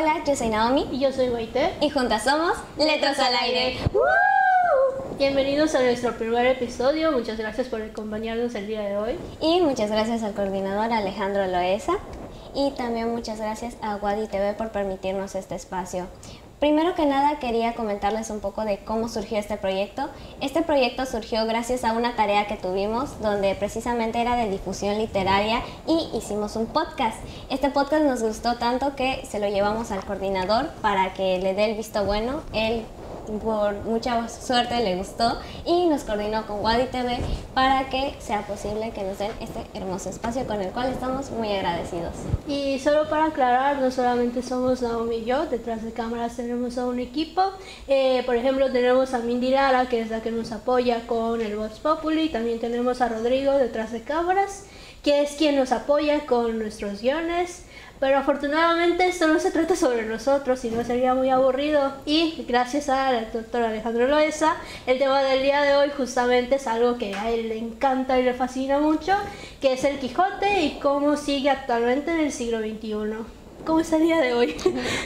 Hola, yo soy Naomi. Y yo soy Maite. Y juntas somos Letras al Aire. Bienvenidos a nuestro primer episodio. Muchas gracias por acompañarnos el día de hoy. Y muchas gracias al coordinador Alejandro Loesa. Y también muchas gracias a Wadi TV por permitirnos este espacio. Primero que nada quería comentarles un poco de cómo surgió este proyecto. Este proyecto surgió gracias a una tarea que tuvimos donde precisamente era de difusión literaria y hicimos un podcast. Este podcast nos gustó tanto que se lo llevamos al coordinador para que le dé el visto bueno. Él por mucha suerte le gustó y nos coordinó con Wadi TV para que sea posible que nos den este hermoso espacio con el cual estamos muy agradecidos. Y solo para aclarar, no solamente somos Naomi y yo, detrás de cámaras tenemos a un equipo. Por ejemplo, tenemos a Mindy Lara, que es la que nos apoya con el Voz Populi. También tenemos a Rodrigo detrás de cámaras, que es quien nos apoya con nuestros guiones. Pero afortunadamente esto no se trata sobre nosotros, sino sería muy aburrido. Y gracias al doctor Alejandro Loesa, el tema del día de hoy justamente es algo que a él le encanta y le fascina mucho, que es el Quijote y cómo sigue actualmente en el siglo XXI. ¿Cómo está el día de hoy?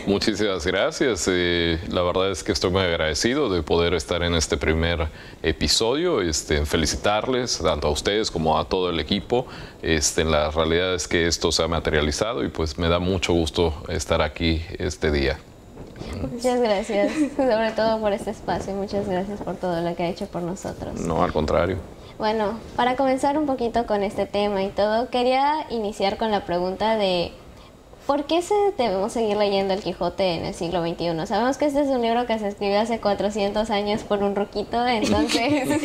Muchísimas gracias. La verdad es que estoy muy agradecido de poder estar en este primer episodio. Felicitarles tanto a ustedes como a todo el equipo. La realidad es que esto se ha materializado y pues me da mucho gusto estar aquí este día. Muchas gracias, sobre todo por este espacio. Muchas gracias por todo lo que ha hecho por nosotros. No, al contrario. Bueno, para comenzar un poquito con este tema y todo, quería iniciar con la pregunta de ¿por qué debemos seguir leyendo El Quijote en el siglo XXI? Sabemos que este es un libro que se escribió hace 400 años por un ruquito, entonces...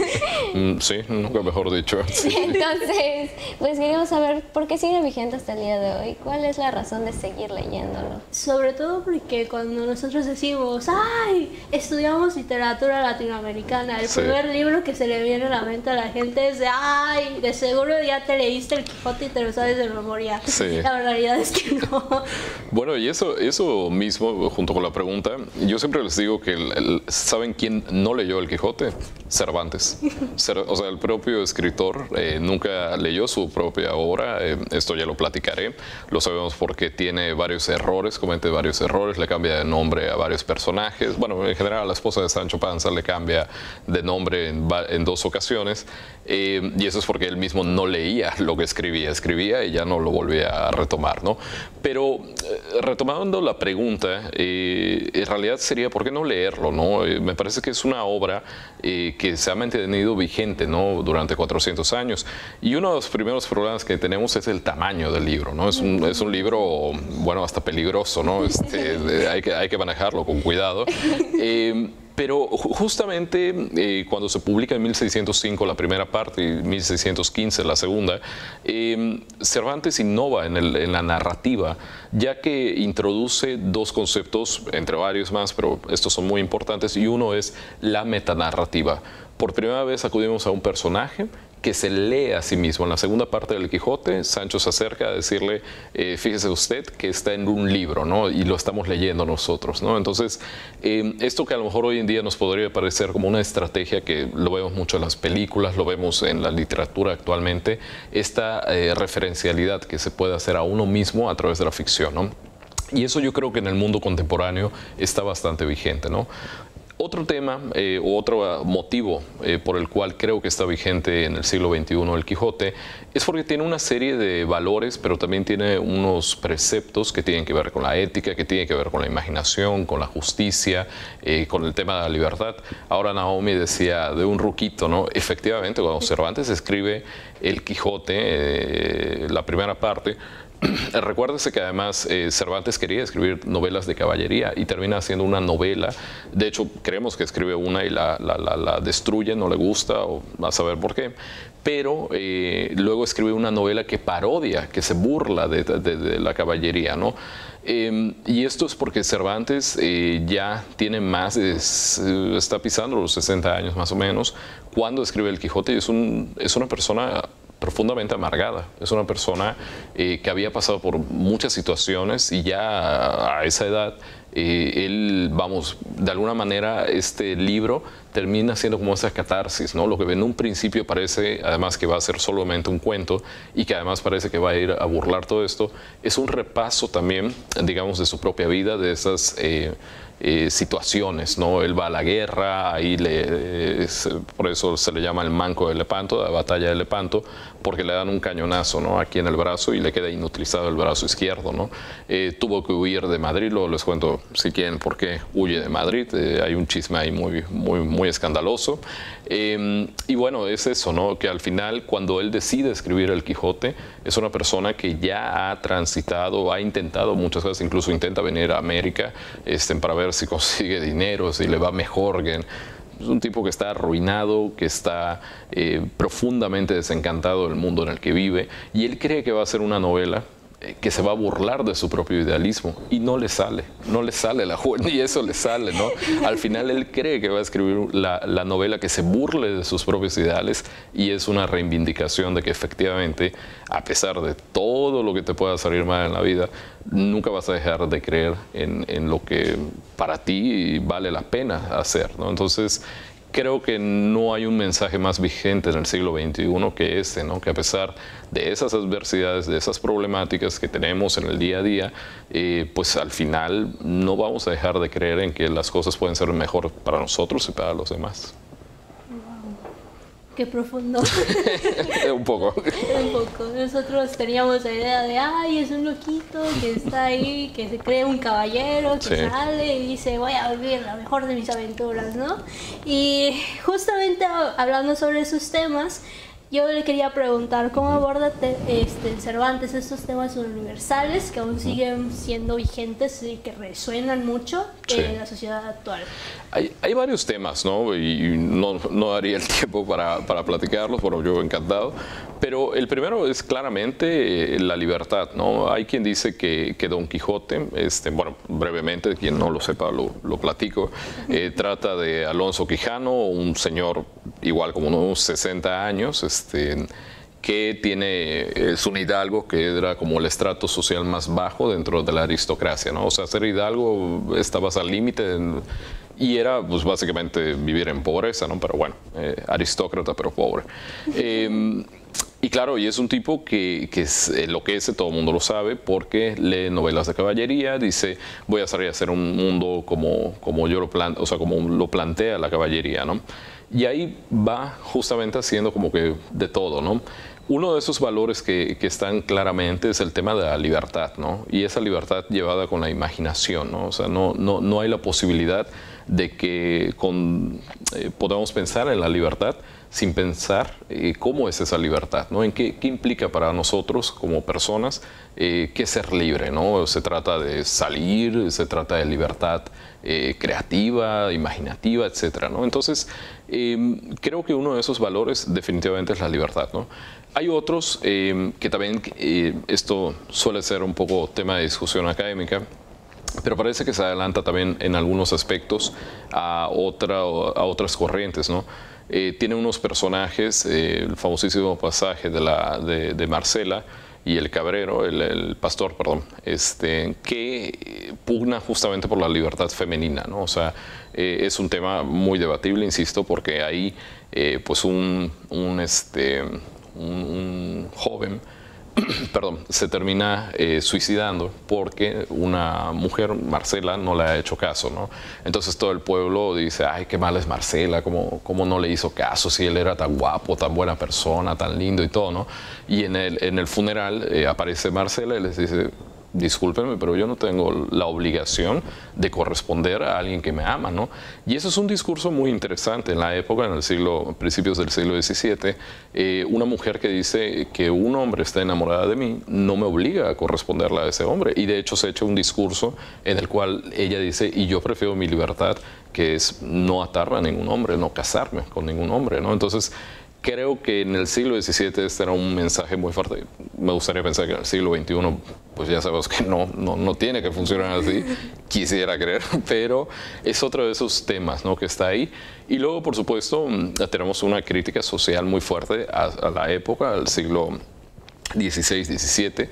Sí, nunca mejor dicho. Sí. Entonces, pues queríamos saber por qué sigue vigente hasta el día de hoy. ¿Cuál es la razón de seguir leyéndolo? Sobre todo porque cuando nosotros decimos, ¡ay! Estudiamos literatura latinoamericana, el primer libro que se le viene a la mente a la gente es de, ¡ay! De seguro ya te leíste El Quijote y te lo sabes de memoria. Sí. La realidad es que no. Bueno, y eso mismo, junto con la pregunta, yo siempre les digo que, ¿saben quién no leyó El Quijote? Cervantes. O sea, el propio escritor nunca leyó su propia obra, esto ya lo platicaré, lo sabemos porque tiene varios errores, comete varios errores, le cambia de nombre a varios personajes, bueno, en general a la esposa de Sancho Panza le cambia de nombre en 2 ocasiones, y eso es porque él mismo no leía lo que escribía y ya no lo volvía a retomar, ¿no? Pero retomando la pregunta, en realidad sería ¿por qué no leerlo? ¿No? Me parece que es una obra que se ha mantenido vigente, ¿no? Durante 400 años. Y uno de los primeros problemas que tenemos es el tamaño del libro, ¿no? Es un libro, bueno, hasta peligroso, ¿no? Hay que manejarlo con cuidado. Pero justamente cuando se publica en 1605 la primera parte y 1615 la segunda, Cervantes innova en la narrativa, ya que introduce 2 conceptos, entre varios más, pero estos son muy importantes, y uno es la metanarrativa. Por primera vez acudimos a un personaje que se lee a sí mismo. En la segunda parte del Quijote, Sancho se acerca a decirle, fíjese usted que está en un libro, ¿no? Y lo estamos leyendo nosotros, ¿no? Entonces, esto que a lo mejor hoy en día nos podría parecer como una estrategia, que lo vemos mucho en las películas, lo vemos en la literatura actualmente, esta referencialidad que se puede hacer a uno mismo a través de la ficción, ¿no? Y eso yo creo que en el mundo contemporáneo está bastante vigente, ¿no? Otro tema o otro motivo por el cual creo que está vigente en el siglo XXI el Quijote es porque tiene una serie de valores, pero también tiene unos preceptos que tienen que ver con la ética, que tienen que ver con la imaginación, con la justicia, con el tema de la libertad. Ahora Naomi decía de un ruquito, ¿no? Efectivamente, cuando Cervantes escribe el Quijote, la primera parte, recuérdese que además Cervantes quería escribir novelas de caballería y termina haciendo una novela. De hecho, creemos que escribe una y la destruye, no le gusta, o a saber por qué. Pero luego escribe una novela que parodia, que se burla de la caballería, ¿no? Y esto es porque Cervantes ya tiene está pisando los 60 años más o menos cuando escribe el Quijote, y es una persona profundamente amargada. Es una persona que había pasado por muchas situaciones y ya a esa edad él, vamos, de alguna manera este libro termina siendo como esa catarsis, ¿no? Lo que en un principio parece, además, que va a ser solamente un cuento y que además parece que va a ir a burlar todo esto, es un repaso también, digamos, de su propia vida, de esas situaciones, ¿no? Él va a la guerra, ahí por eso se le llama el manco de Lepanto, la batalla de Lepanto, porque le dan un cañonazo, ¿no? Aquí en el brazo y le queda inutilizado el brazo izquierdo, ¿no? Tuvo que huir de Madrid, luego les cuento si quieren por qué huye de Madrid, hay un chisme ahí muy escandaloso. Y bueno, es eso, ¿no? Que al final, cuando él decide escribir El Quijote, es una persona que ya ha transitado, ha intentado muchas cosas, incluso intenta venir a América para ver si consigue dinero, si le va mejor. Es un tipo que está arruinado, que está profundamente desencantado del mundo en el que vive, y él cree que va a ser una novela que se va a burlar de su propio idealismo, y no le sale la juventud, y eso le sale, ¿no? Al final él cree que va a escribir la novela que se burle de sus propios ideales, y es una reivindicación de que efectivamente, a pesar de todo lo que te pueda salir mal en la vida, nunca vas a dejar de creer en lo que para ti vale la pena hacer, ¿no? Entonces, creo que no hay un mensaje más vigente en el siglo XXI que este, ¿no? Que a pesar de esas adversidades, de esas problemáticas que tenemos en el día a día, pues al final no vamos a dejar de creer en que las cosas pueden ser mejor para nosotros y para los demás. Qué profundo. Un poco. Un poco. Nosotros teníamos la idea de, ay, es un loquito que está ahí, que se cree un caballero, que Sí. sale y dice, voy a vivir la mejor de mis aventuras, ¿no? Y justamente hablando sobre esos temas, yo le quería preguntar, ¿cómo aborda Cervantes estos temas universales que aún siguen siendo vigentes y que resuenan mucho Sí. en la sociedad actual? Hay varios temas, ¿no? Y no daría el tiempo para platicarlos, pero yo encantado. Pero el primero es claramente la libertad, ¿no? Hay quien dice que Don Quijote, bueno, brevemente, quien no lo sepa lo platico, trata de Alonso Quijano, un señor igual como unos 60 años, que es un hidalgo que era como el estrato social más bajo dentro de la aristocracia, ¿no? O sea, ser hidalgo estabas al límite y era pues básicamente vivir en pobreza, ¿no? Pero bueno, aristócrata pero pobre. Y claro, y es un tipo que enloquece, todo el mundo lo sabe, porque lee novelas de caballería, dice, voy a salir a hacer un mundo como yo lo planteo, o sea, como lo plantea la caballería, ¿no? Y ahí va justamente haciendo como que de todo, ¿no? Uno de esos valores que están claramente es el tema de la libertad, ¿no? Y esa libertad llevada con la imaginación, ¿no? O sea, no hay la posibilidad de que podamos pensar en la libertad sin pensar cómo es esa libertad, ¿no? En qué implica para nosotros como personas qué ser libre, ¿no? Se trata de salir, se trata de libertad creativa, imaginativa, etcétera, ¿no? Entonces, creo que uno de esos valores definitivamente es la libertad, ¿no? Hay otros que también, esto suele ser un poco tema de discusión académica, pero parece que se adelanta también en algunos aspectos a otras corrientes, ¿no? Tiene unos personajes, el famosísimo pasaje de Marcela y el cabrero, el pastor, perdón, que pugna justamente por la libertad femenina, ¿no? O sea, es un tema muy debatible, insisto, porque ahí pues un joven perdón, se termina suicidando porque una mujer, Marcela, no le ha hecho caso, ¿no? Entonces todo el pueblo dice, ay, qué mal es Marcela, ¿cómo no le hizo caso si él era tan guapo, tan buena persona, tan lindo y todo, ¿no? Y en el funeral aparece Marcela y les dice, discúlpenme, pero yo no tengo la obligación de corresponder a alguien que me ama, ¿no? Y eso es un discurso muy interesante en la época, principios del siglo XVII. Una mujer que dice que un hombre está enamorada de mí no me obliga a corresponderle a ese hombre. Y de hecho se echa un discurso en el cual ella dice, y yo prefiero mi libertad, que es no atarme a ningún hombre, no casarme con ningún hombre, ¿no? Entonces, creo que en el siglo XVII este era un mensaje muy fuerte. Me gustaría pensar que en el siglo XXI, pues ya sabemos que no tiene que funcionar así, quisiera creer, pero es otro de esos temas, ¿no? Que está ahí. Y luego, por supuesto, tenemos una crítica social muy fuerte a la época, al siglo XVI, XVII,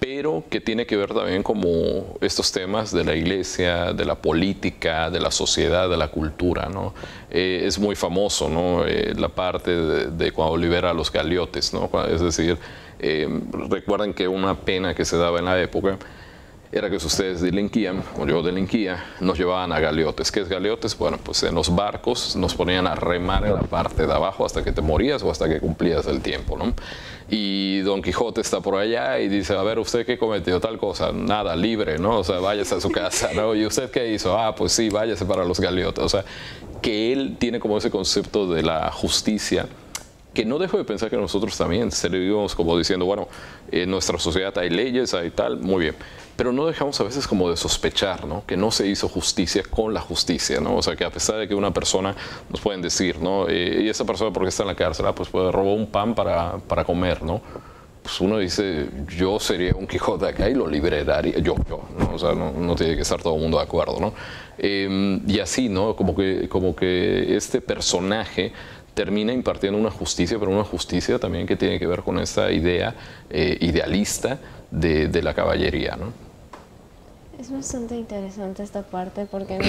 pero que tiene que ver también como estos temas de la iglesia, de la política, de la sociedad, de la cultura, ¿no? Es muy famoso, ¿no? La parte de cuando libera a los galiotes, ¿no? Es decir, recuerden que una pena que se daba en la época era que si ustedes delinquían, o yo delinquía, nos llevaban a galeotes. ¿Qué es galeotes? Bueno, pues en los barcos nos ponían a remar en la parte de abajo hasta que te morías o hasta que cumplías el tiempo, ¿no? Y Don Quijote está por allá y dice, a ver, ¿usted qué cometió? Tal cosa. Nada, libre, ¿no? O sea, váyase a su casa, ¿no? ¿Y usted qué hizo? Ah, pues sí, váyase para los galeotes. O sea, que él tiene como ese concepto de la justicia, que no dejo de pensar que nosotros también servimos como diciendo, bueno, en nuestra sociedad hay leyes, hay tal, muy bien, pero no dejamos a veces como de sospechar, ¿no? Que no se hizo justicia con la justicia, ¿no? O sea, que a pesar de que una persona, nos pueden decir, ¿no? Y esa persona, ¿por qué está en la cárcel? Ah, pues robó un pan para comer, ¿no? Pues uno dice, yo sería un Quijote acá y lo liberaría, yo, ¿no? O sea, no tiene que estar todo el mundo de acuerdo, ¿no? Y así, ¿no? Como que este personaje termina impartiendo una justicia, pero una justicia también que tiene que ver con esta idea idealista de la caballería, ¿no? Es bastante interesante esta parte porque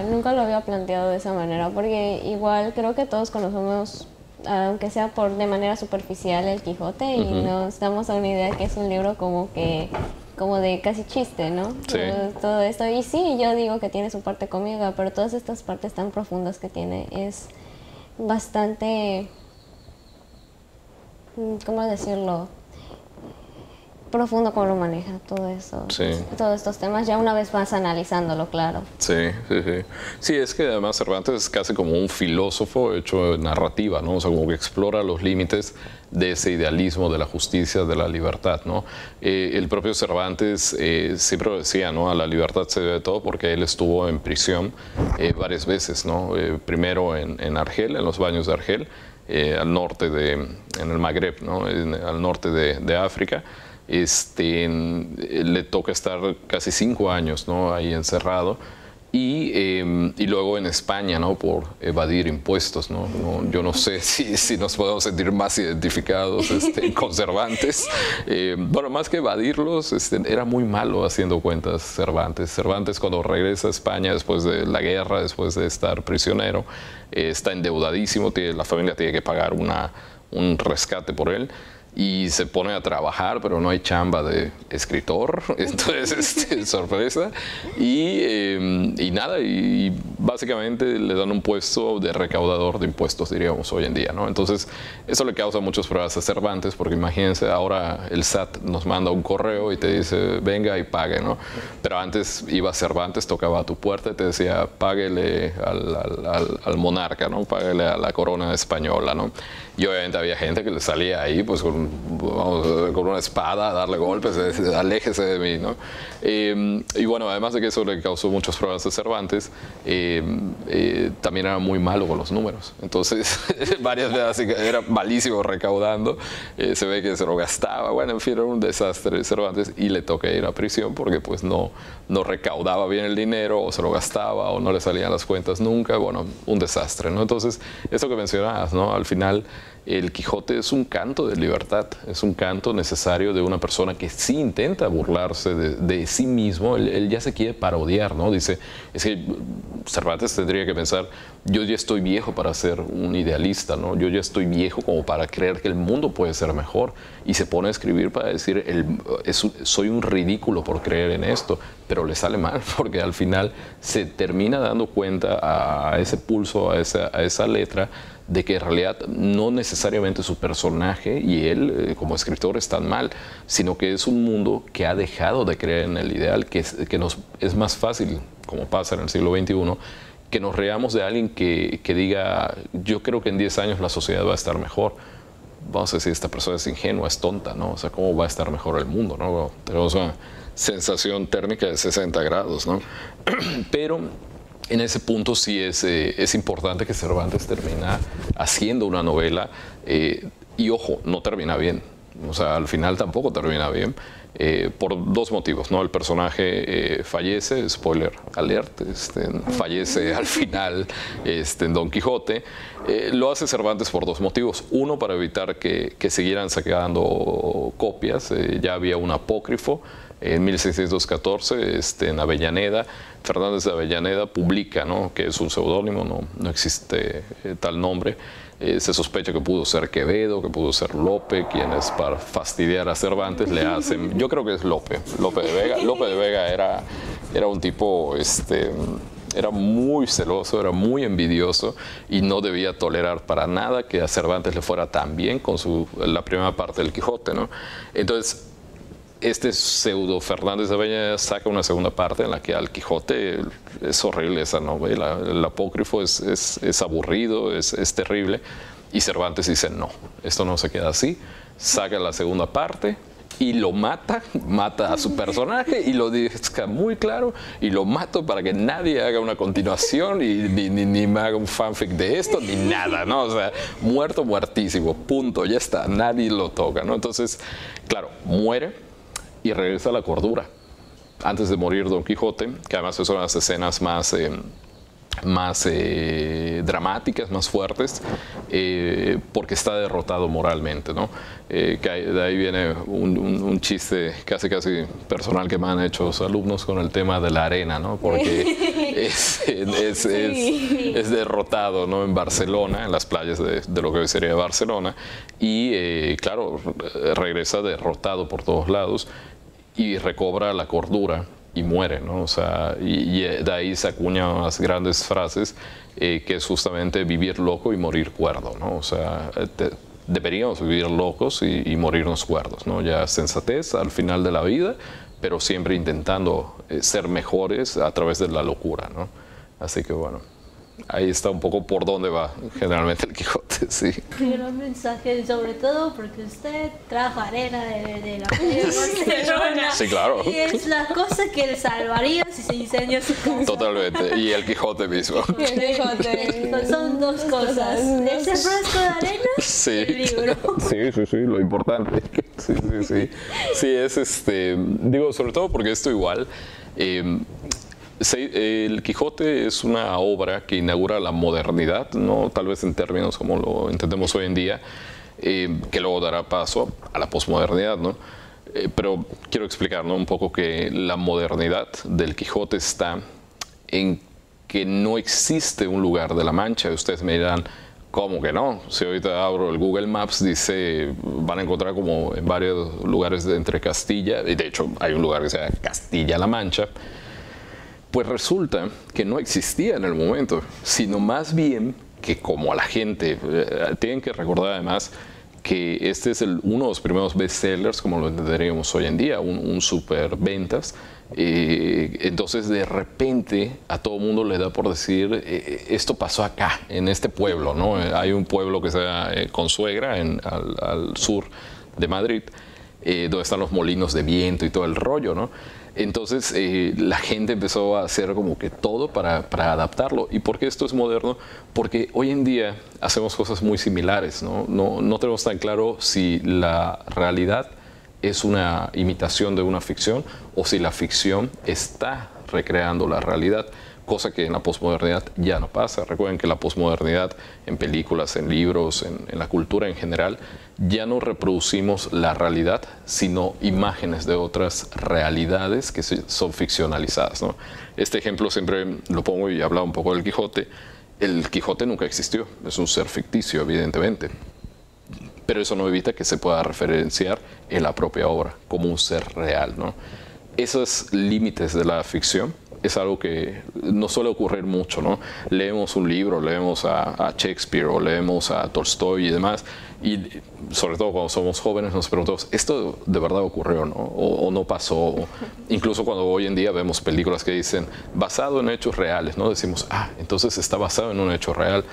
nunca lo había planteado de esa manera, porque igual creo que todos conocemos, aunque sea de manera superficial, el Quijote y nos damos a una idea que es un libro como de casi chiste, ¿no? Sí. Todo esto. Y sí, yo digo que tiene su parte cómica, pero todas estas partes tan profundas que tiene es bastante, ¿cómo decirlo? Profundo cómo lo maneja todo eso, sí. Todos estos temas, ya una vez vas analizándolo, claro. Sí. Sí, es que además Cervantes es casi como un filósofo hecho narrativa, ¿no? O sea, como que explora los límites de ese idealismo, de la justicia, de la libertad, ¿no? El propio Cervantes siempre lo decía, ¿no? A la libertad se debe todo, porque él estuvo en prisión varias veces, ¿no? Primero en Argel, en los baños de Argel, al norte en el Magreb, ¿no? Al norte de África. Le toca estar casi 5 años, ¿no? Ahí encerrado, y luego en España, ¿no? Por evadir impuestos, ¿no? Yo no sé si nos podemos sentir más identificados con Cervantes. Bueno, más que evadirlos, era muy malo haciendo cuentas Cervantes. Cervantes, cuando regresa a España después de la guerra, después de estar prisionero, está endeudadísimo, la familia tiene que pagar un rescate por él. Y se pone a trabajar, pero no hay chamba de escritor, entonces sorpresa, y nada, y básicamente le dan un puesto de recaudador de impuestos, diríamos hoy en día, ¿no? Entonces eso le causa muchos problemas a Cervantes, porque imagínense, ahora el SAT nos manda un correo y te dice, venga y pague, ¿no? Pero antes iba Cervantes, tocaba a tu puerta y te decía, páguele al monarca, ¿no? Páguele a la corona española, ¿no? Y obviamente había gente que le salía ahí pues con una espada a darle golpes, aléjese de mí, ¿no? Y bueno, además de que eso le causó muchos problemas a Cervantes, también era muy malo con los números. Entonces, varias veces era malísimo recaudando, se ve que se lo gastaba, bueno, en fin, era un desastre Cervantes, y le toca ir a prisión porque pues no recaudaba bien el dinero, o se lo gastaba, o no le salían las cuentas nunca, bueno, un desastre, ¿no? Entonces, eso que mencionabas, ¿no? Al final, el Quijote es un canto de libertad, es un canto necesario de una persona que sí intenta burlarse de sí mismo, él ya se quiere parodiar, ¿no? Dice, es que Cervantes tendría que pensar, yo ya estoy viejo para ser un idealista, ¿no? Yo ya estoy viejo como para creer que el mundo puede ser mejor, y se pone a escribir para decir, soy un ridículo por creer en esto, pero le sale mal, porque al final se termina dando cuenta a ese pulso, a esa letra, de que en realidad no necesariamente su personaje y él como escritor están mal, sino que es un mundo que ha dejado de creer en el ideal, que es más fácil, como pasa en el siglo XXI, que nos reamos de alguien que diga, yo creo que en 10 años la sociedad va a estar mejor. Vamos a decir, esta persona es ingenua, es tonta, ¿no? O sea, ¿cómo va a estar mejor el mundo, ¿no? Tenemos una sensación térmica de 60 grados, ¿no? Pero en ese punto sí es importante que Cervantes termina haciendo una novela y ojo, no termina bien, o sea, al final tampoco termina bien. por dos motivos, ¿no? El personaje fallece, spoiler alert, fallece al final en Don Quijote. Lo hace Cervantes por dos motivos. Uno, para evitar que siguieran sacando copias. Ya había un apócrifo en 1614 en Avellaneda. Fernández de Avellaneda publica, ¿no?, que es un seudónimo, no existe tal nombre. Se sospecha que pudo ser Quevedo, que pudo ser Lope, quienes para fastidiar a Cervantes le hacen, yo creo que es Lope de Vega. Lope de Vega era un tipo, era muy celoso, era muy envidioso y no debía tolerar para nada que a Cervantes le fuera tan bien con la primera parte del Quijote, ¿no? Entonces, este pseudo Fernández de Avellaneda saca una segunda parte en la que al Quijote es horrible esa novela. El apócrifo es aburrido, es terrible. Y Cervantes dice, no, esto no se queda así. Saca la segunda parte y lo mata a su personaje y lo deja muy claro y lo mato para que nadie haga una continuación y ni me haga un fanfic de esto ni nada, ¿no? O sea, muertísimo, punto, ya está, nadie lo toca, ¿no? Entonces, claro, muere y regresa a la cordura. Antes de morir Don Quijote, que además son las escenas más dramáticas, más fuertes, porque está derrotado moralmente, ¿no? Que de ahí viene un chiste casi personal que me han hecho los alumnos con el tema de la arena, ¿no? Porque es derrotado, ¿no?, en Barcelona, en las playas de lo que hoy sería Barcelona, y claro, regresa derrotado por todos lados y recobra la cordura y muere, ¿no? O sea, y de ahí se acuñan unas grandes frases que es justamente vivir loco y morir cuerdo, ¿no? O sea, deberíamos vivir locos y morirnos cuerdos, ¿no? Ya sensatez al final de la vida, pero siempre intentando ser mejores a través de la locura, ¿no? Así que bueno, ahí está un poco por dónde va generalmente el Quijote, sí. Qué gran mensaje, sobre todo porque usted trajo arena de la playa de Barcelona. Sí, claro. Y es la cosa que le salvaría si se incendia su casa. Totalmente, y el Quijote mismo. El Quijote. Son dos cosas, ese frasco de arena Sí. y el libro. Sí, lo importante. Sí, es digo, sobre todo porque esto igual, el Quijote es una obra que inaugura la modernidad, ¿no? Tal vez en términos como lo entendemos hoy en día, que luego dará paso a la posmodernidad, ¿no? Pero quiero explicar, ¿no?, un poco que la modernidad del Quijote está en que no existe un lugar de la Mancha. Ustedes me dirán, ¿cómo que no? Si ahorita abro el Google Maps, dice, van a encontrar como en varios lugares entre Castilla, y de hecho hay un lugar que se llama Castilla-La Mancha. Pues resulta que no existía en el momento, sino más bien que como a la gente, tienen que recordar además que este es uno de los primeros bestsellers, como lo entenderíamos hoy en día, un super ventas. Entonces de repente a todo mundo le da por decir, esto pasó acá, en este pueblo, ¿no? Hay un pueblo que se llama Consuegra, al sur de Madrid, donde están los molinos de viento y todo el rollo, ¿no? Entonces la gente empezó a hacer como que todo para adaptarlo. ¿Y por qué esto es moderno? Porque hoy en día hacemos cosas muy similares, ¿no? No tenemos tan claro si la realidad es una imitación de una ficción o si la ficción está recreando la realidad, cosa que en la posmodernidad ya no pasa. Recuerden que la posmodernidad en películas, en libros, en la cultura en general, ya no reproducimos la realidad, sino imágenes de otras realidades que son ficcionalizadas, ¿no? Este ejemplo siempre lo pongo y hablaba un poco del Quijote. El Quijote nunca existió, es un ser ficticio, evidentemente. Pero eso no evita que se pueda referenciar en la propia obra como un ser real, ¿no? Esos límites de la ficción es algo que no suele ocurrir mucho, ¿no? Leemos un libro, leemos a Shakespeare o leemos a Tolstoy y demás, y sobre todo cuando somos jóvenes nos preguntamos, ¿esto de verdad ocurrió, no? O no pasó. Incluso cuando hoy en día vemos películas que dicen basado en hechos reales, ¿no? Decimos, entonces está basado en un hecho real.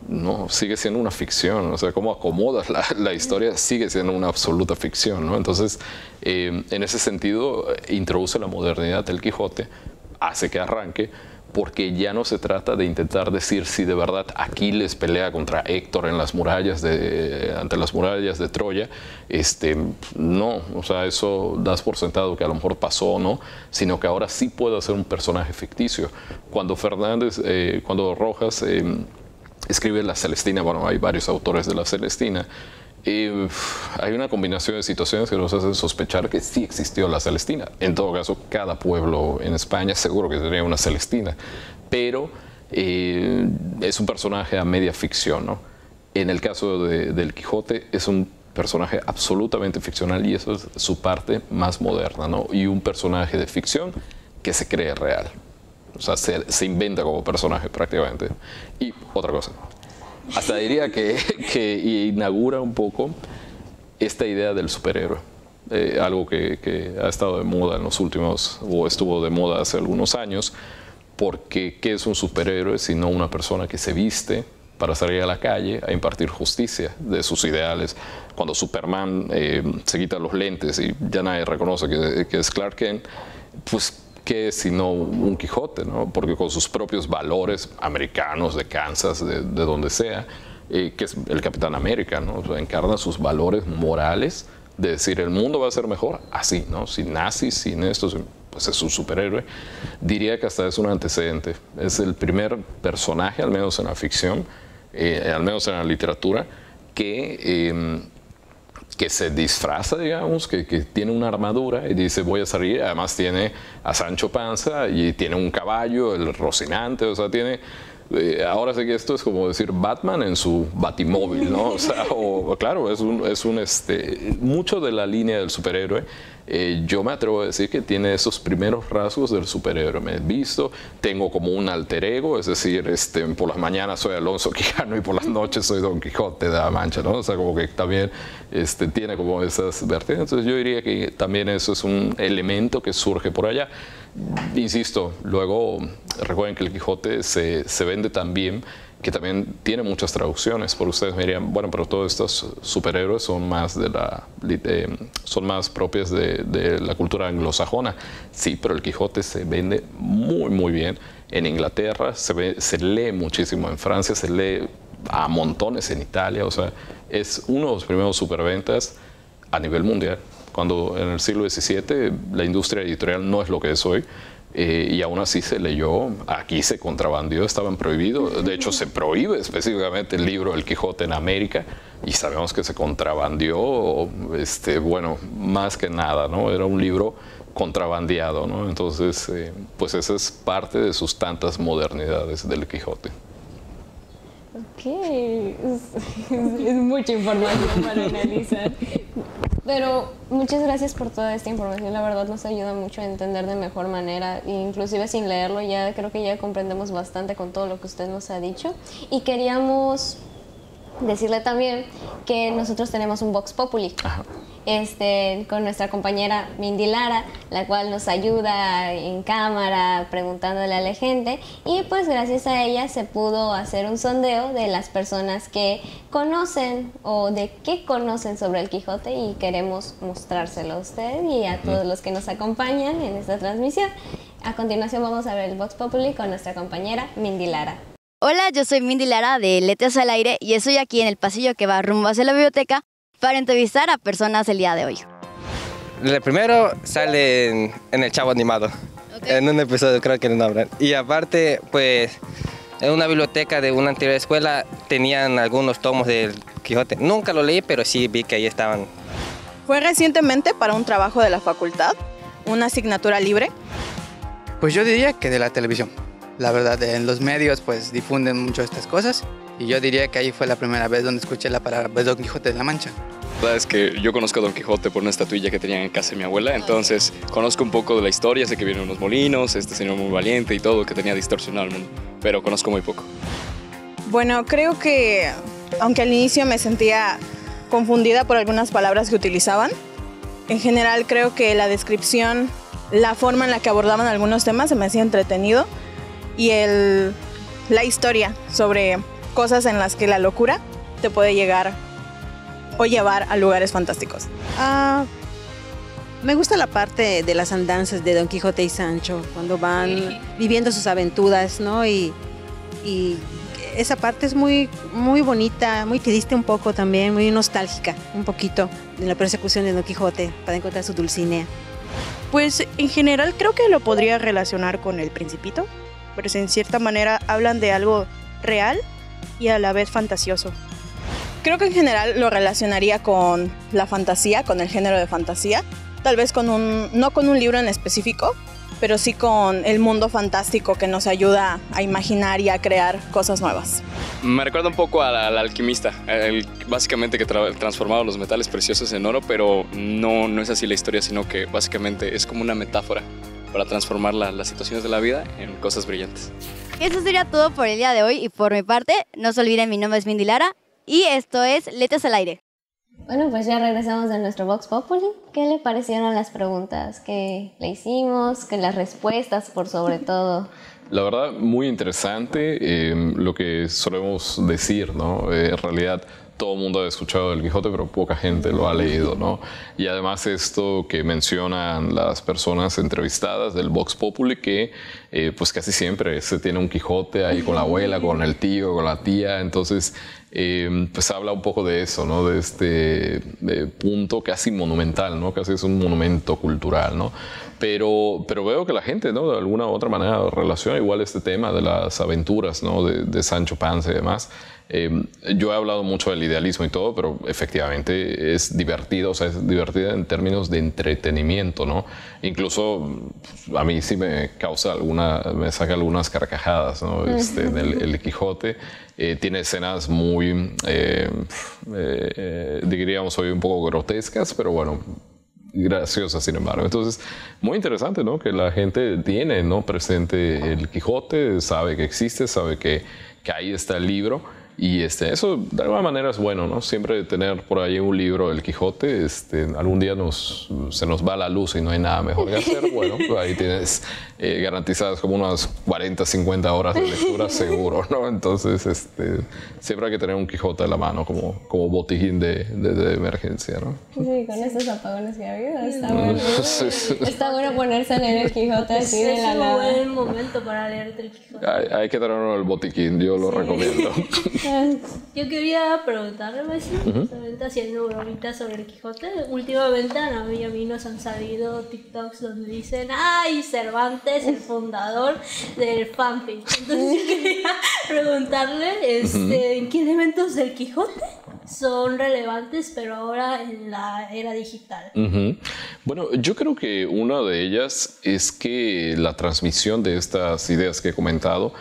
No, sigue siendo una ficción. O sea, cómo acomodas la historia sigue siendo una absoluta ficción, ¿no? Entonces, en ese sentido, introduce la modernidad del Quijote, hace que arranque, porque ya no se trata de intentar decir si de verdad Aquiles pelea contra Héctor en las murallas ante las murallas de Troya. No, o sea, eso das por sentado que a lo mejor pasó o no, sino que ahora sí puede ser un personaje ficticio. Cuando Rojas escribe La Celestina, bueno, hay varios autores de La Celestina, hay una combinación de situaciones que nos hacen sospechar que sí existió la Celestina. En todo caso, cada pueblo en España seguro que tenía una Celestina, pero es un personaje a media ficción, ¿no? En el caso del Quijote es un personaje absolutamente ficcional y eso es su parte más moderna, ¿no? Y un personaje de ficción que se cree real. O sea, se inventa como personaje prácticamente. Y otra cosa, hasta diría que inaugura un poco esta idea del superhéroe. Algo que ha estado de moda en los últimos, o estuvo de moda hace algunos años, porque ¿qué es un superhéroe sino una persona que se viste para salir a la calle a impartir justicia de sus ideales? Cuando Superman se quita los lentes y ya nadie reconoce que es Clark Kent, pues ¿qué es sino un Quijote, ¿no? Porque con sus propios valores americanos, de Kansas, de donde sea, que es el Capitán América, ¿no? O sea, encarna sus valores morales de decir el mundo va a ser mejor así, ¿no? Sin nazis, sin esto, pues es un superhéroe. Diría que hasta es un antecedente. Es el primer personaje, al menos en la ficción, al menos en la literatura, que se disfraza, digamos, que tiene una armadura y dice voy a salir. Además tiene a Sancho Panza y tiene un caballo, el Rocinante, o sea, tiene... ahora sé que esto es como decir Batman en su batimóvil, ¿no? O sea, claro, mucho de la línea del superhéroe. Yo me atrevo a decir que tiene esos primeros rasgos del superhéroe. Me he visto, tengo como un alter ego, es decir, por las mañanas soy Alonso Quijano y por las noches soy Don Quijote de la Mancha, ¿no? O sea, como que también tiene como esas vertientes. Entonces yo diría que también eso es un elemento que surge por allá. Insisto, luego recuerden que el Quijote se vende tan bien que también tiene muchas traducciones. Por ustedes me dirían, bueno, pero todos estos superhéroes son más son más propias de la cultura anglosajona. Sí, pero el Quijote se vende muy, muy bien en Inglaterra, se lee muchísimo en Francia, se lee a montones en Italia. O sea, es uno de los primeros superventas a nivel mundial. Cuando en el siglo XVII la industria editorial no es lo que es hoy, y aún así se leyó, aquí se contrabandeó, estaban prohibidos. De hecho, se prohíbe específicamente el libro El Quijote en América y sabemos que se contrabandeó, bueno, más que nada, ¿no? Era un libro contrabandeado, ¿no? Entonces, pues esa es parte de sus tantas modernidades del Quijote. Ok, es mucha información para analizar. Pero muchas gracias por toda esta información, la verdad nos ayuda mucho a entender de mejor manera, inclusive sin leerlo ya creo que ya comprendemos bastante con todo lo que usted nos ha dicho. Y queríamos decirle también que nosotros tenemos un Vox Populi. Ajá. Con nuestra compañera Mindy Lara, la cual nos ayuda en cámara preguntándole a la gente, y pues gracias a ella se pudo hacer un sondeo de las personas que conocen o de qué conocen sobre el Quijote y queremos mostrárselo a usted y a todos los que nos acompañan en esta transmisión. A continuación vamos a ver el Vox Populi con nuestra compañera Mindy Lara. Hola, yo soy Mindy Lara de Letras al Aire y estoy aquí en el pasillo que va rumbo hacia la biblioteca para entrevistar a personas el día de hoy. El primero sale en El Chavo Animado, okay. En un episodio creo que lo nombran. Y aparte, pues, en una biblioteca de una antigua escuela tenían algunos tomos del Quijote. Nunca lo leí, pero sí vi que ahí estaban. ¿Fue recientemente para un trabajo de la facultad? ¿Una asignatura libre? Pues yo diría que de la televisión. La verdad, en los medios pues difunden mucho estas cosas y yo diría que ahí fue la primera vez donde escuché la palabra Don Quijote de la Mancha. La verdad es que yo conozco a Don Quijote por una estatuilla que tenían en casa de mi abuela, entonces conozco un poco de la historia, sé que vienen unos molinos, este señor muy valiente y todo, que tenía distorsionado el mundo, pero conozco muy poco. Bueno, creo que aunque al inicio me sentía confundida por algunas palabras que utilizaban, en general creo que la descripción, la forma en la que abordaban algunos temas se me hacía entretenido. Y la historia sobre cosas en las que la locura te puede llegar o llevar a lugares fantásticos. Me gusta la parte de las andanzas de Don Quijote y Sancho, cuando van viviendo sus aventuras, ¿no? Y esa parte es muy, muy bonita, muy triste un poco también, muy nostálgica, un poquito, de la persecución de Don Quijote para encontrar su Dulcinea. Pues en general creo que lo podría relacionar con El Principito, pero en cierta manera hablan de algo real y a la vez fantasioso. Creo que en general lo relacionaría con la fantasía, con el género de fantasía. Tal vez no con un libro en específico, pero sí con el mundo fantástico que nos ayuda a imaginar y a crear cosas nuevas. Me recuerda un poco al alquimista, básicamente que transformaba los metales preciosos en oro, pero no es así la historia, sino que básicamente es como una metáfora para transformar las situaciones de la vida en cosas brillantes. Eso sería todo por el día de hoy y por mi parte, no se olviden, mi nombre es Mindy Lara y esto es Letras al Aire. Bueno, pues ya regresamos de nuestro Vox Populi. ¿Qué le parecieron las preguntas que le hicimos, que las respuestas por sobre todo? La verdad, muy interesante lo que solemos decir, ¿no? En realidad, todo el mundo ha escuchado del Quijote, pero poca gente lo ha leído, ¿no? Y además esto que mencionan las personas entrevistadas del Vox Populi, que pues casi siempre se tiene un Quijote ahí con la abuela, con el tío, con la tía, entonces pues habla un poco de eso, ¿no? De este punto casi monumental, ¿no? Casi es un monumento cultural, ¿no? Pero veo que la gente, ¿no? De alguna u otra manera relaciona igual este tema de las aventuras, ¿no? De Sancho Panza y demás. Yo he hablado mucho del idealismo y todo, pero efectivamente es divertido, o sea, es divertida en términos de entretenimiento, ¿no? Incluso a mí sí me saca algunas carcajadas, ¿no? El Quijote tiene escenas muy, diríamos hoy un poco grotescas, pero bueno, graciosa sin embargo. Entonces, muy interesante, ¿no? Que la gente tiene, ¿no? presente el Quijote, sabe que existe, sabe que ahí está el libro. Y eso de alguna manera es bueno, ¿no? Siempre tener por ahí un libro del Quijote, algún día se nos va la luz y no hay nada mejor que hacer. Bueno, pues ahí tienes garantizadas como unas 40, 50 horas de lectura seguro, ¿no? Entonces, siempre hay que tener un Quijote a la mano como botiquín de emergencia, ¿no? Sí, con estos apagones que ha habido, está bueno. Está bueno ponerse a leer el Quijote así de la nada. Es un buen momento para leerte el Quijote. Hay que tener el botiquín, yo lo recomiendo. Yo quería preguntarle, maestro, justamente haciendo bromitas sobre el Quijote. Últimamente a mí nos han salido TikToks donde dicen, ¡ay, Cervantes, el fundador del fanfic! Entonces yo quería preguntarle, ¿en qué elementos del Quijote son relevantes, pero ahora en la era digital? Bueno, yo creo que una de ellas es que la transmisión de estas ideas que he comentado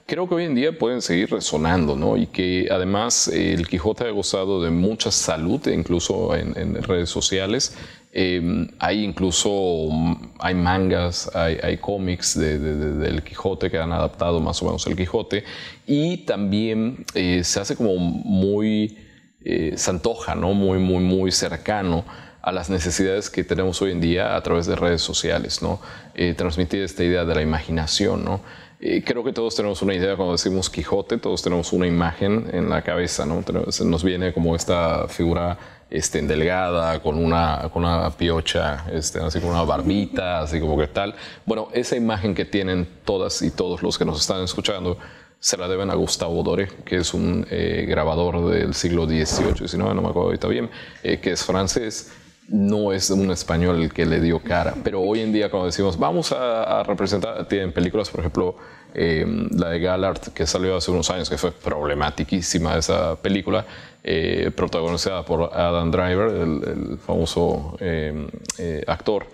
creo que hoy en día pueden seguir resonando, ¿no? Y que además el Quijote ha gozado de mucha salud, incluso en redes sociales. Hay mangas, hay cómics del Quijote que han adaptado más o menos el Quijote. Y también se hace como muy, se antoja, ¿no? Muy cercano a las necesidades que tenemos hoy en día a través de redes sociales, ¿no? Transmitir esta idea de la imaginación, ¿no? Creo que todos tenemos una idea cuando decimos Quijote, todos tenemos una imagen en la cabeza, ¿no? Nos viene como esta figura delgada, con una piocha, así con una barbita, así como que tal. Bueno, esa imagen que tienen todas y todos los que nos están escuchando se la deben a Gustave Doré, que es un grabador del siglo XVIII, XIX, no me acuerdo ahorita bien, que es francés. No es un español el que le dio cara, pero hoy en día cuando decimos vamos a representar, tienen películas, por ejemplo, la de Gallard, que salió hace unos años, que fue problematiquísima esa película, protagonizada por Adam Driver, el famoso actor,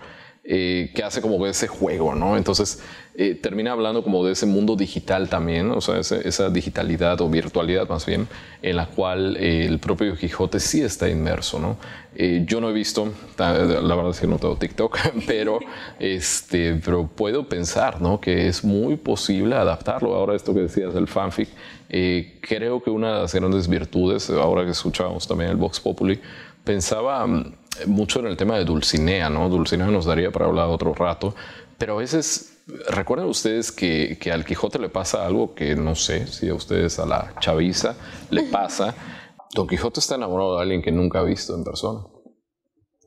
que hace como ese juego, ¿no? Entonces termina hablando como de ese mundo digital también, o sea, esa digitalidad o virtualidad más bien, en la cual el propio Quijote sí está inmerso, ¿no? Yo no he visto, la verdad es que no tengo TikTok, pero puedo pensar, ¿no? Que es muy posible adaptarlo. Ahora esto que decías del fanfic, creo que una de las grandes virtudes, ahora que escuchábamos también el Vox Populi, pensaba mucho en el tema de Dulcinea, ¿no? Dulcinea nos daría para hablar otro rato, pero a veces, ¿recuerdan ustedes que al Quijote le pasa algo que no sé si a ustedes, a la chaviza, le pasa? Don Quijote está enamorado de alguien que nunca ha visto en persona.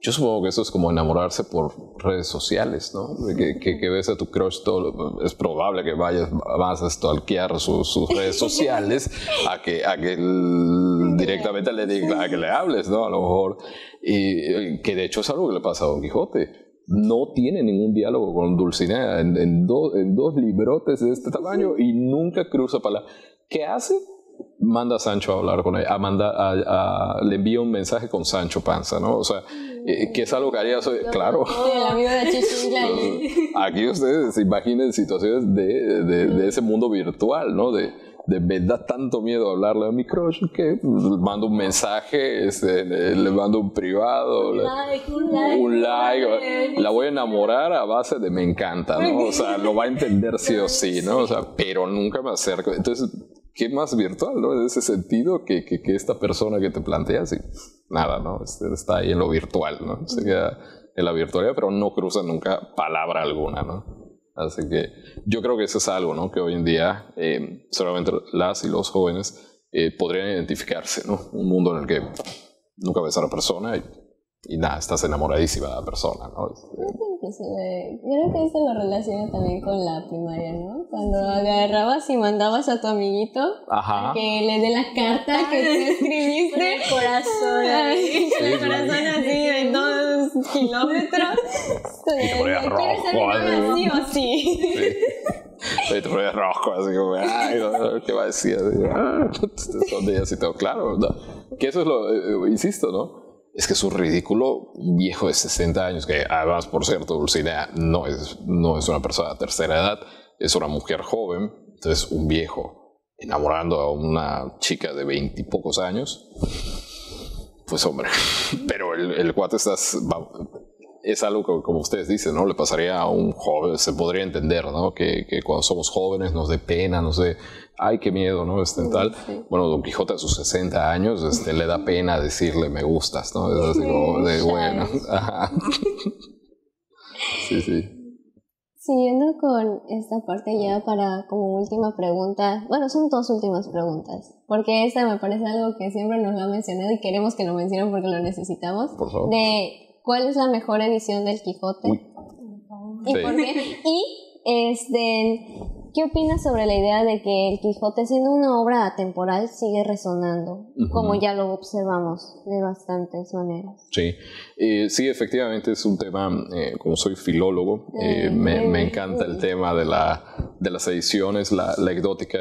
Yo supongo que eso es como enamorarse por redes sociales, ¿no? Que ves a tu crush, todo, es probable que vas a stalkear sus redes sociales a que directamente le digas, a que le hables, ¿no? A lo mejor. Y que de hecho es algo que le pasa a Don Quijote. No tiene ningún diálogo con Dulcinea en dos librotes de este tamaño y nunca cruza palabras. ¿Qué hace? Manda a Sancho a hablar con ella, le envía un mensaje con Sancho Panza, ¿no? O sea, que es algo que haría, claro. El amigo de Chichigla. Aquí ustedes se imaginen situaciones de ese mundo virtual, ¿no? Me da tanto miedo hablarle a mi crush que mando un mensaje, le mando un privado, un like. La voy a enamorar a base de me encanta, ¿no? O sea, lo va a entender sí o sí, ¿no? O sea, pero nunca me acerco. Entonces, ¿qué más virtual, no? En ese sentido que esta persona que te planteas, y nada, ¿no? Está ahí en lo virtual, ¿no? Se queda en la virtualidad, pero no cruza nunca palabra alguna, ¿no? Así que yo creo que eso es algo, ¿no? Que hoy en día solamente las y los jóvenes podrían identificarse, ¿no? Un mundo en el que nunca ves a la persona y nada, estás enamoradísima de la persona, ¿no? Creo que esto lo relaciona también con la primaria, ¿no? Cuando agarrabas y mandabas a tu amiguito a que le dé la carta que tú escribiste. El corazón ahí. El corazón así de 2 kilómetros. Y te ponías rojo, así o sí. Y te ponías rojo, así como, ay, ¿qué va a decir? Son días y todo, claro, ¿no? Que eso es lo, insisto, ¿no? Es que es un ridículo, un viejo de 60 años, que además, por cierto, Dulcinea no es una persona de tercera edad, es una mujer joven, entonces un viejo enamorando a una chica de 20 y pocos años, pues hombre, pero el cuate es algo que, como ustedes dicen, ¿no? Le pasaría a un joven, se podría entender, ¿no? Que cuando somos jóvenes nos dé pena, nos dé, ay, qué miedo, ¿no? Tal. Sí. Bueno, Don Quijote a sus 60 años le da pena decirle me gustas, ¿no? Es así como de, bueno. Ajá. Sí. Siguiendo con esta parte ya para como última pregunta, bueno, son 2 últimas preguntas, porque esta me parece algo que siempre nos lo han mencionado y queremos que lo mencionen porque lo necesitamos. Por favor. ¿Cuál es la mejor edición del Quijote? Uy. ¿Y por qué? Y ¿qué opinas sobre la idea de que el Quijote, siendo una obra atemporal, sigue resonando? Como ya lo observamos de bastantes maneras. Sí, sí, efectivamente es un tema, como soy filólogo, me encanta el tema de las ediciones, la ecdótica.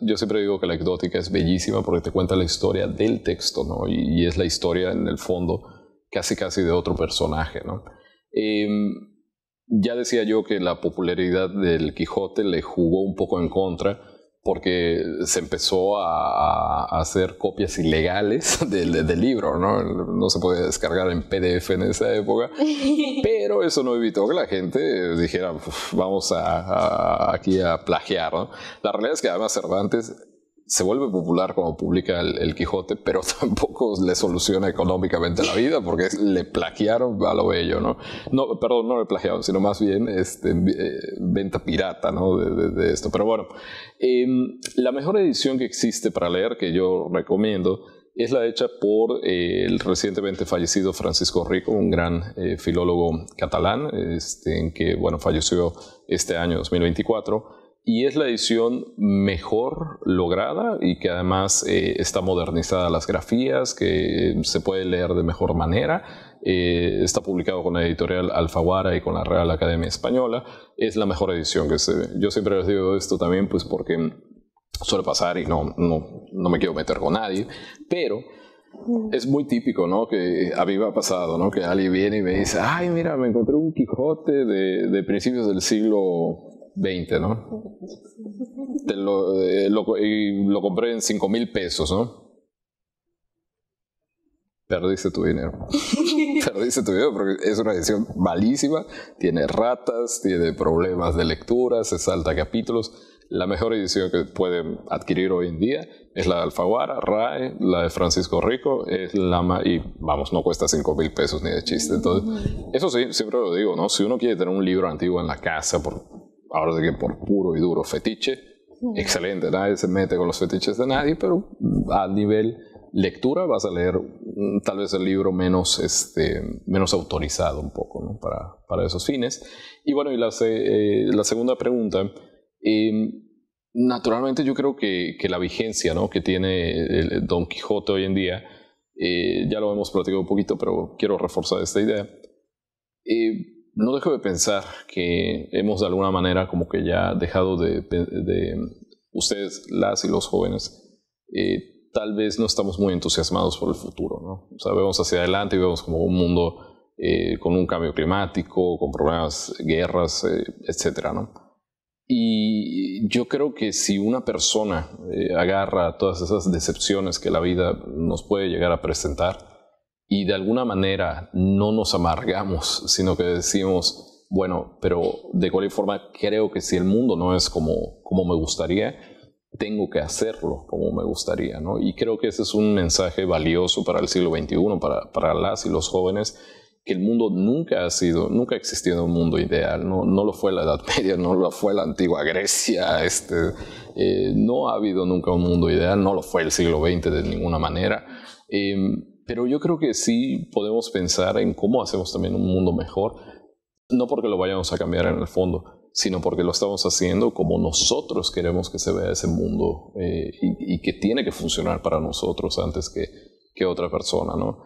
Yo siempre digo que la ecdótica es bellísima porque te cuenta la historia del texto, ¿no? Y es la historia, en el fondo, casi de otro personaje, ¿no? Ya decía yo que la popularidad del Quijote le jugó un poco en contra porque se empezó a hacer copias ilegales del libro, ¿no? No se podía descargar en PDF en esa época, pero eso no evitó que la gente dijera, vamos aquí a plagiar, ¿no? La realidad es que además Cervantes se vuelve popular cuando publica el Quijote, pero tampoco le soluciona económicamente la vida porque le plagiaron a lo bello, ¿no? No, perdón, no le plagiaron, sino más bien venta pirata, ¿no? de esto. Pero bueno, la mejor edición que existe para leer, que yo recomiendo, es la hecha por el recientemente fallecido Francisco Rico, un gran filólogo catalán, que bueno, falleció este año 2024. Y es la edición mejor lograda y que además está modernizada las grafías, que se puede leer de mejor manera. Está publicado con la editorial Alfaguara y con la Real Academia Española. Es la mejor edición que se ve. Yo siempre les digo esto también pues porque suele pasar y no me quiero meter con nadie, pero es muy típico, ¿no? Que a mí me ha pasado, ¿no? Que alguien viene y me dice, ay, mira, me encontré un Quijote de principios del siglo 20, ¿no? Lo compré en 5,000 pesos, ¿no? Perdiste tu dinero. Perdiste tu dinero porque es una edición malísima, tiene ratas, tiene problemas de lectura, se salta capítulos. La mejor edición que pueden adquirir hoy en día es la de Alfaguara, RAE, la de Francisco Rico, y vamos, no cuesta 5,000 pesos ni de chiste. Entonces, eso sí, siempre lo digo, ¿no? Si uno quiere tener un libro antiguo en la casa, ahora sí que por puro y duro fetiche, excelente, nadie se mete con los fetiches de nadie, pero a nivel lectura vas a leer tal vez el libro menos autorizado un poco, ¿no? para esos fines. Y bueno, y la segunda pregunta, naturalmente yo creo que la vigencia, ¿no? que tiene el Don Quijote hoy en día, ya lo hemos platicado un poquito, pero quiero reforzar esta idea. No dejo de pensar que hemos de alguna manera como que ya dejado de ustedes, las y los jóvenes, tal vez no estamos muy entusiasmados por el futuro, ¿no? O sea, vemos hacia adelante y vemos como un mundo con un cambio climático, con problemas, guerras, etcétera, ¿no? Y yo creo que si una persona agarra todas esas decepciones que la vida nos puede llegar a presentar y de alguna manera no nos amargamos, sino que decimos, bueno, pero de cualquier forma creo que si el mundo no es como me gustaría, tengo que hacerlo como me gustaría, ¿no? Y creo que ese es un mensaje valioso para el siglo XXI, para las y los jóvenes, que el mundo nunca ha existido un mundo ideal, no lo fue la Edad Media, no lo fue la antigua Grecia, no ha habido nunca un mundo ideal, no lo fue el siglo XX de ninguna manera, pero yo creo que sí podemos pensar en cómo hacemos también un mundo mejor, no porque lo vayamos a cambiar en el fondo, sino porque lo estamos haciendo como nosotros queremos que se vea ese mundo y que tiene que funcionar para nosotros antes que otra persona, ¿no?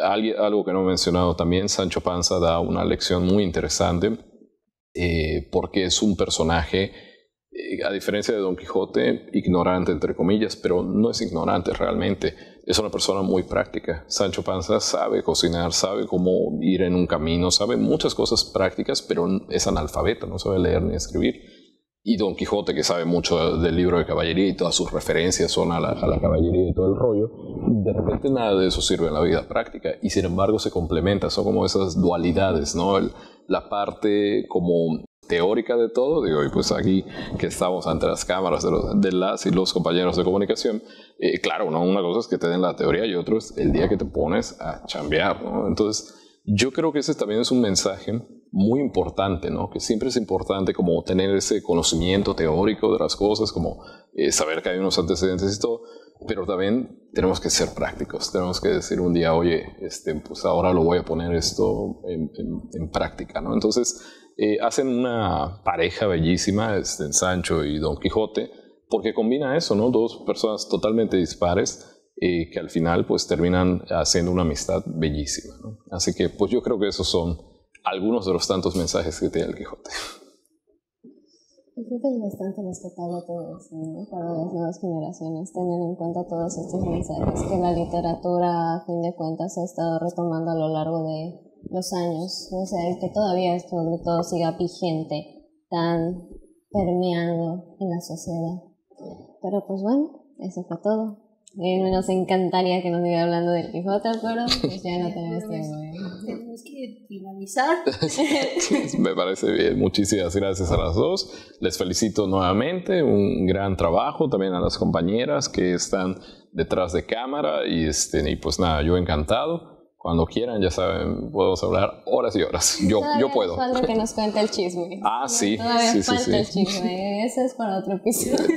Algo que no he mencionado también, Sancho Panza da una lección muy interesante porque es un personaje, a diferencia de Don Quijote, ignorante entre comillas, pero no es ignorante realmente, es una persona muy práctica. Sancho Panza sabe cocinar, sabe cómo ir en un camino, sabe muchas cosas prácticas, pero es analfabeta, no sabe leer ni escribir. Y Don Quijote, que sabe mucho del libro de caballería y todas sus referencias son a la caballería y todo el rollo, de repente nada de eso sirve en la vida práctica y sin embargo se complementa, son como esas dualidades, ¿no? La parte como teórica de todo, digo, y pues aquí que estamos ante las cámaras de las y los compañeros de comunicación, claro, ¿no? Una cosa es que te den la teoría y otro es el día que te pones a chambear, ¿no? Entonces, yo creo que ese también es un mensaje muy importante, ¿no? Que siempre es importante como tener ese conocimiento teórico de las cosas, como saber que hay unos antecedentes y todo, pero también tenemos que ser prácticos, tenemos que decir un día, oye, pues ahora lo voy a poner esto en práctica, ¿no? Entonces, hacen una pareja bellísima, Sancho y Don Quijote, porque combina eso, ¿no? Dos personas totalmente dispares, que al final pues terminan haciendo una amistad bellísima, ¿no? Así que pues yo creo que esos son algunos de los tantos mensajes que tiene el Quijote. Creo que es bastante respetable todo eso, ¿no? Para las nuevas generaciones, tener en cuenta todos estos mensajes que la literatura, a fin de cuentas, ha estado retomando a lo largo de los años, o sea, y que todavía sobre todo siga vigente, tan permeado en la sociedad. Pero pues bueno, eso fue todo. Nos encantaría que nos siga hablando del Quijote, pero pues ya no tenemos tiempo. Tenemos que finalizar. Me parece bien. Muchísimas gracias a las dos. Les felicito nuevamente. Un gran trabajo. También a las compañeras que están detrás de cámara. Y pues nada, yo encantado. Cuando quieran, ya saben, podemos hablar horas y horas. Yo puedo. Falta que nos cuente el chisme. Ah, sí. Todavía falta el chisme. Eso es para otro episodio.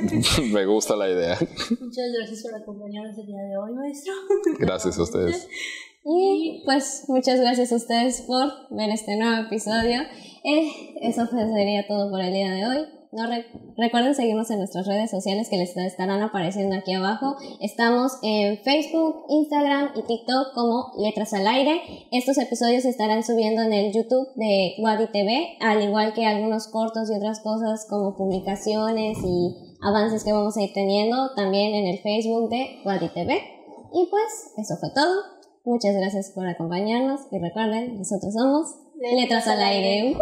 Me gusta la idea. Muchas gracias por acompañarnos el día de hoy, maestro. Gracias a ustedes. Y pues muchas gracias a ustedes por ver este nuevo episodio. Eso sería todo por el día de hoy. Recuerden seguirnos en nuestras redes sociales que les estarán apareciendo aquí abajo. Estamos en Facebook, Instagram y TikTok como Letras al Aire. Estos episodios se estarán subiendo en el YouTube de Wadi TV, al igual que algunos cortos y otras cosas como publicaciones y avances que vamos a ir teniendo también en el Facebook de Wadi TV. Y pues eso fue todo. Muchas gracias por acompañarnos y recuerden, nosotros somos Letras al Aire.